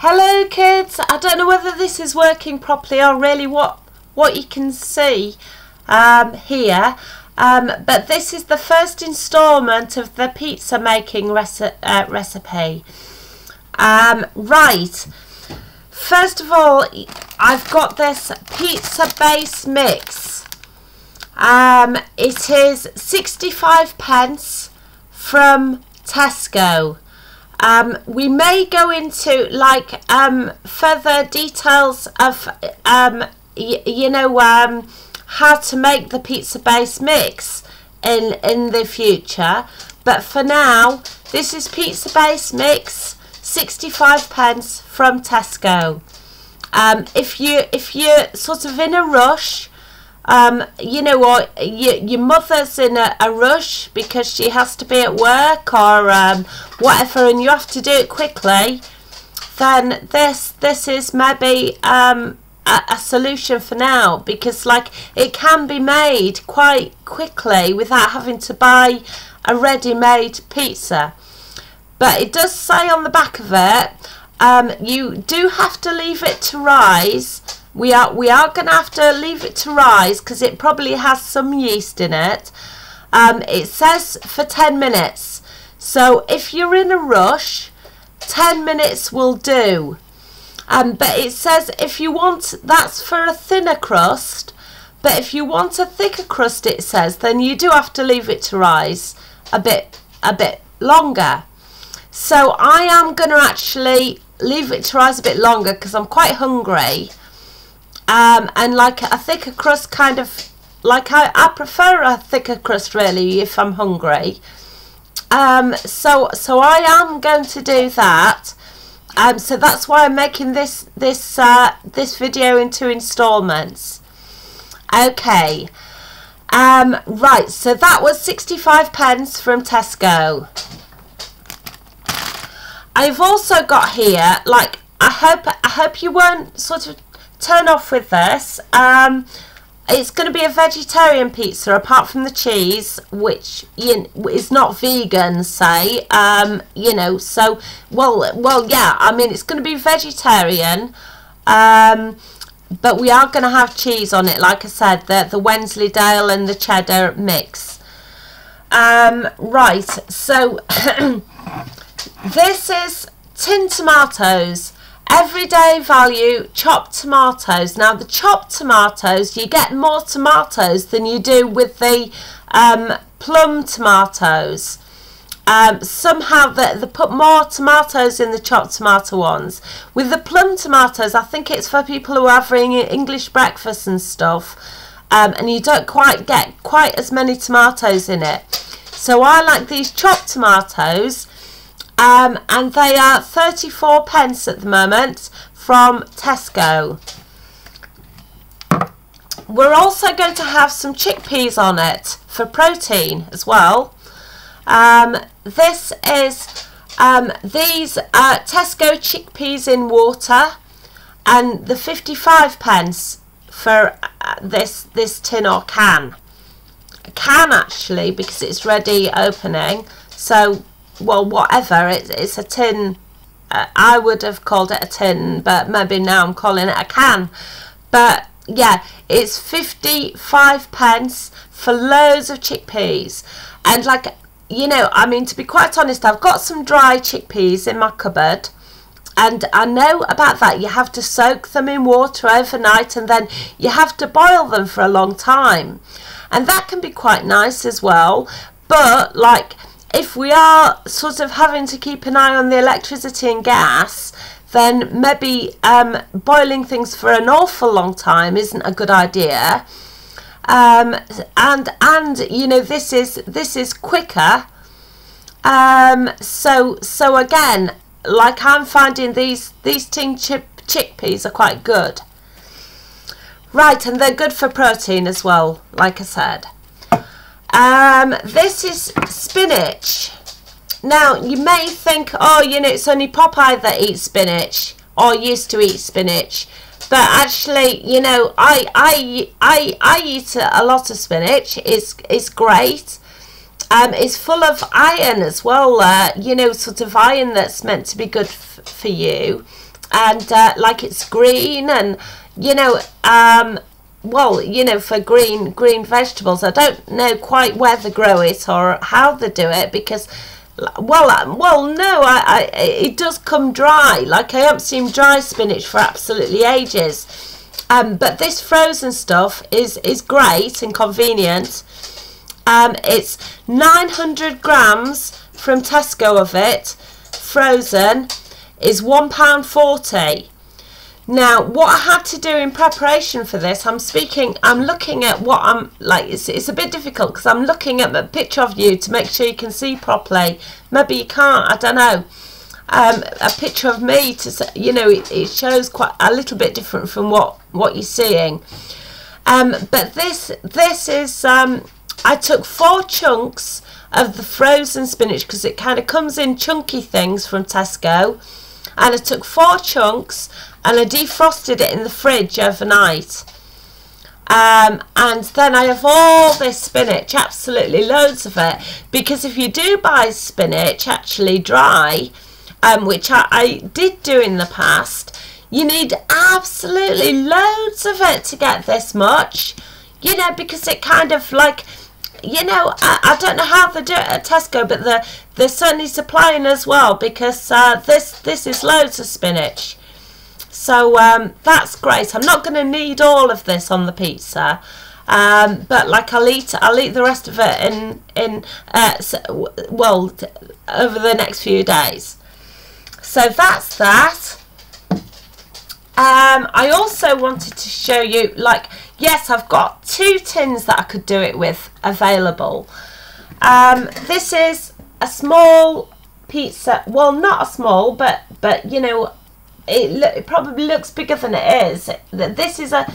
Hello kids, I don't know whether this is working properly or really what you can see here, but this is the first instalment of the pizza making recipe. Right, first of all I've got this pizza base mix. It is 65 pence from Tesco. We may go into like further details of how to make the pizza base mix in the future, but for now this is pizza base mix, 65 pence from Tesco. If you're sort of in a rush, or your mother's in a rush because she has to be at work or whatever, and you have to do it quickly, then this is maybe a solution for now, because like it can be made quite quickly without having to buy a ready-made pizza. But it does say on the back of it, you do have to leave it to rise. We are going to have to leave it to rise because it probably has some yeast in it. It says for 10 minutes. So if you're in a rush, 10 minutes will do. But it says if you want, that's for a thinner crust. But if you want a thicker crust, it says, then you do have to leave it to rise a bit longer. So I am going to actually leave it to rise a bit longer because I'm quite hungry. And like a thicker crust, kind of like I prefer a thicker crust really if I'm hungry. So I am going to do that. So that's why I'm making this video into installments. Okay. Right. So that was 65 pence from Tesco. I've also got here, like, I hope you won't sort of turn off with this. It's going to be a vegetarian pizza apart from the cheese, which is not vegan, say. So well yeah, I mean it's going to be vegetarian, but we are going to have cheese on it, like I said, the Wensleydale and the cheddar mix. Right, so this is tin tomatoes, everyday value chopped tomatoes. Now the chopped tomatoes, you get more tomatoes than you do with the plum tomatoes. Somehow they put more tomatoes in the chopped tomato ones. With the plum tomatoes, I think it's for people who are having English breakfast and stuff, and you don't quite get quite as many tomatoes in it. So I like these chopped tomatoes. And they are 34 pence at the moment from Tesco. We're also going to have some chickpeas on it for protein as well. This is these Tesco chickpeas in water, and the 55 pence for this tin or can. A can actually, because it's ready opening. So well, whatever, it's a tin. I would have called it a tin, but maybe now I'm calling it a can. But yeah, it's 55 pence for loads of chickpeas. And like, I mean, to be quite honest, I've got some dry chickpeas in my cupboard, and I know about that. You have to soak them in water overnight, and then you have to boil them for a long time, and that can be quite nice as well. But like, if we are sort of having to keep an eye on the electricity and gas, then maybe boiling things for an awful long time isn't a good idea. And this is quicker. So again, like, I'm finding these tin chickpeas are quite good. Right, and they're good for protein as well, like I said. This is spinach. Now you may think, oh, it's only Popeye that eats spinach or used to eat spinach, but actually, I eat a lot of spinach. It's great. It's full of iron as well. Sort of iron that's meant to be good for you. and like it's green, and you know, well, you know, for green vegetables, I don't know quite where they grow it or how they do it, because well no, it does come dry. Like, I haven't seen dry spinach for absolutely ages. But this frozen stuff is great and convenient. It's 900 grams from Tesco of it, frozen, is £1.40. Now, what I had to do in preparation for this, I'm looking at what I'm, like, it's a bit difficult because I'm looking at a picture of you to make sure you can see properly. Maybe you can't, I don't know. A picture of me, to, you know, it shows quite a little bit different from what you're seeing. But this is, I took 4 chunks of the frozen spinach, because it kind of comes in chunky things from Tesco, and I took 4 chunks and I defrosted it in the fridge overnight. And then I have all this spinach, absolutely loads of it, because if you do buy spinach actually dry, which I did do in the past, you need absolutely loads of it to get this much, you know, because it kind of, like, you know, I don't know how they do it at Tesco, but they're certainly supplying as well, because this is loads of spinach. So that's great. I'm not going to need all of this on the pizza, but like I'll eat the rest of it well, over the next few days. So that's that. I also wanted to show you, like, yes, I've got 2 tins that I could do it with available. This is a small pizza, well, not a small, but you know, it probably looks bigger than it is. This is a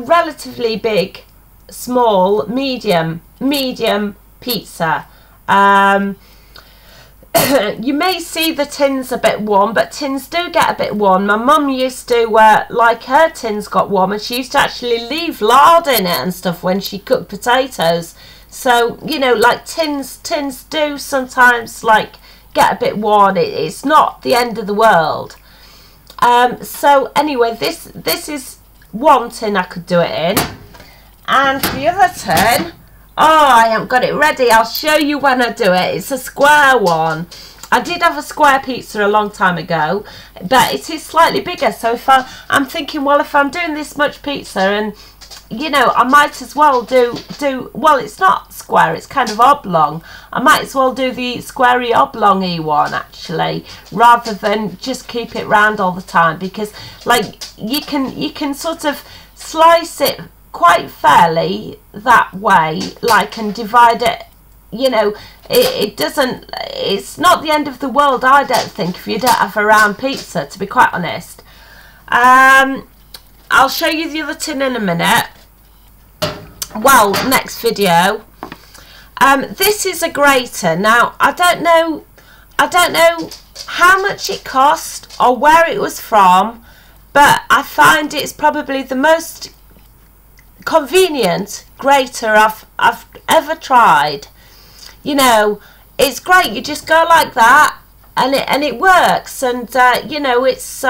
relatively big, small, medium pizza. You may see the tins a bit warm, but tins do get a bit warm. My mum used to, like, her tins got warm, and she used to actually leave lard in it and stuff when she cooked potatoes. So, you know, like, tins do sometimes, like, get a bit worn. It's not the end of the world. So anyway, this is 1 tin I could do it in, and the other tin, oh, I haven't got it ready. I'll show you when I do it. It's a square one. I did have a square pizza a long time ago, but it is slightly bigger. So if I'm thinking, well, if I'm doing this much pizza, and you know, I might as well do well, it's not square, it's kind of oblong. I might as well do the squarey oblongy one, actually, rather than just keep it round all the time, because, like, you can sort of slice it quite fairly that way, like, and divide it, you know. It's not the end of the world, I don't think, if you don't have a round pizza, to be quite honest. I'll show you the other tin in a minute. Well, next video. This is a grater. Now, I don't know how much it cost or where it was from, but I find it's probably the most convenient grater I've ever tried. You know, it's great. You just go like that, and it works, and you know, it's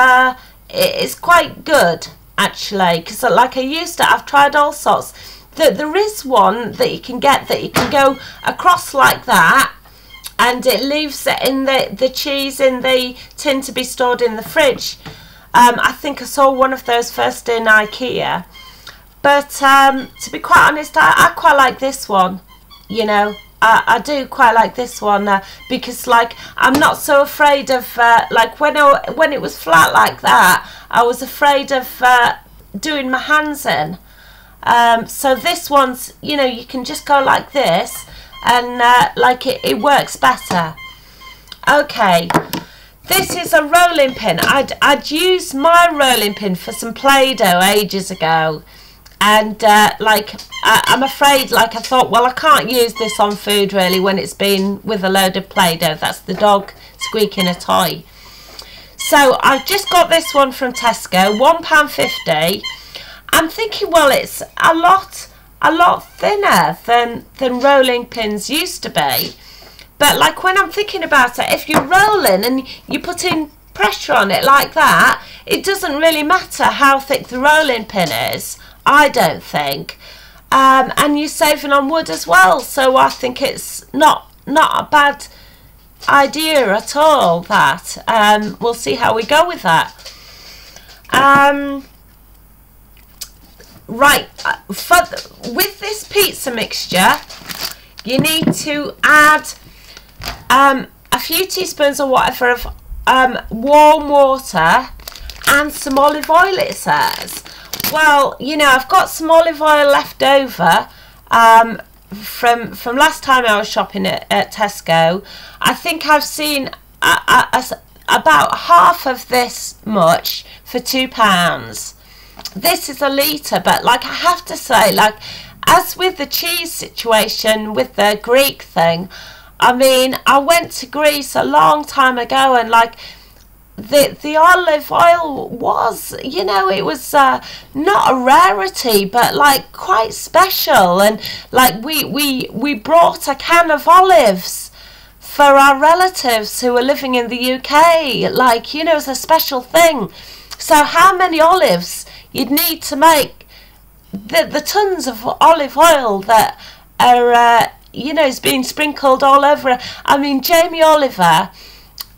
quite good, actually, because, like, I've tried all sorts. There is one that you can get that you can go across like that, and it leaves it in the cheese in the tin to be stored in the fridge. I think I saw one of those first in IKEA, but to be quite honest, I quite like this one. You know, I do quite like this one, because, like, I'm not so afraid of like, when it was flat like that, I was afraid of doing my hands in. So this one's, you know, you can just go like this, and like, it works better. Okay, this is a rolling pin. I'd used my rolling pin for some Play-Doh ages ago, and like, I'm afraid, like, I thought, well, I can't use this on food really when it's been with a load of Play-Doh. That's the dog squeaking a toy. So I've just got this one from Tesco, £1.50. I'm thinking, well, it's a lot thinner than rolling pins used to be, But like when I'm thinking about it, if you're rolling and you're putting pressure on it like that, it doesn't really matter how thick the rolling pin is, I don't think. And you're saving on wood as well, so I think it's not a bad idea at all. That we'll see how we go with that. Right, with this pizza mixture, you need to add a few teaspoons or whatever of warm water and some olive oil, it says. Well, you know, I've got some olive oil left over from last time I was shopping at Tesco. I think I've seen about half of this much for £2. This is a litre, but like I have to say, like as with the cheese situation with the Greek thing, I mean, I went to Greece a long time ago, and like the olive oil was, you know, it was not a rarity, but like quite special. And like we brought a can of olives for our relatives who were living in the UK, like, you know, it's a special thing. So how many olives you'd need to make the tons of olive oil that are you know, is being sprinkled all over. I mean, Jamie Oliver,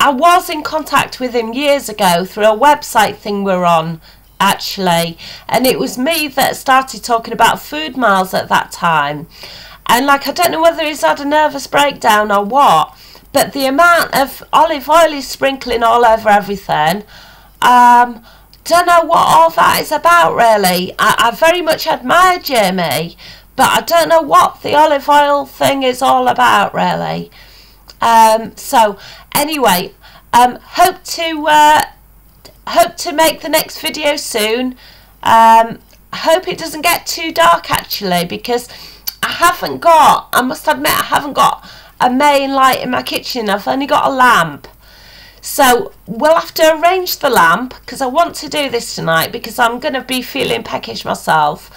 I was in contact with him years ago through a website thing we're on, actually, and it was me that started talking about food miles at that time. And like, I don't know whether he's had a nervous breakdown or what, but the amount of olive oil he's sprinkling all over everything, don't know what all that is about, really. I very much admire Jamie, but I don't know what the olive oil thing is all about, really. So anyway, hope to make the next video soon. Hope it doesn't get too dark, actually, because I must admit, I haven't got a main light in my kitchen. I've only got a lamp. So we'll have to arrange the lamp, because I want to do this tonight, because I'm going to be feeling peckish myself.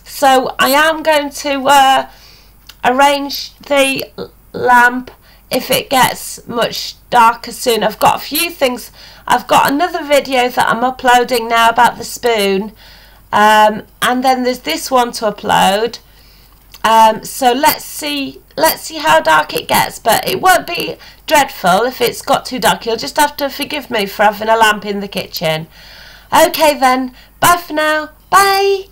So I am going to arrange the lamp if it gets much darker soon. I've got a few things. I've got another video that I'm uploading now about the spoon, and then there's this one to upload. So let's see how dark it gets, but it won't be dreadful if it's got too dark. You'll just have to forgive me for having a lamp in the kitchen. Okay then, bye for now. Bye.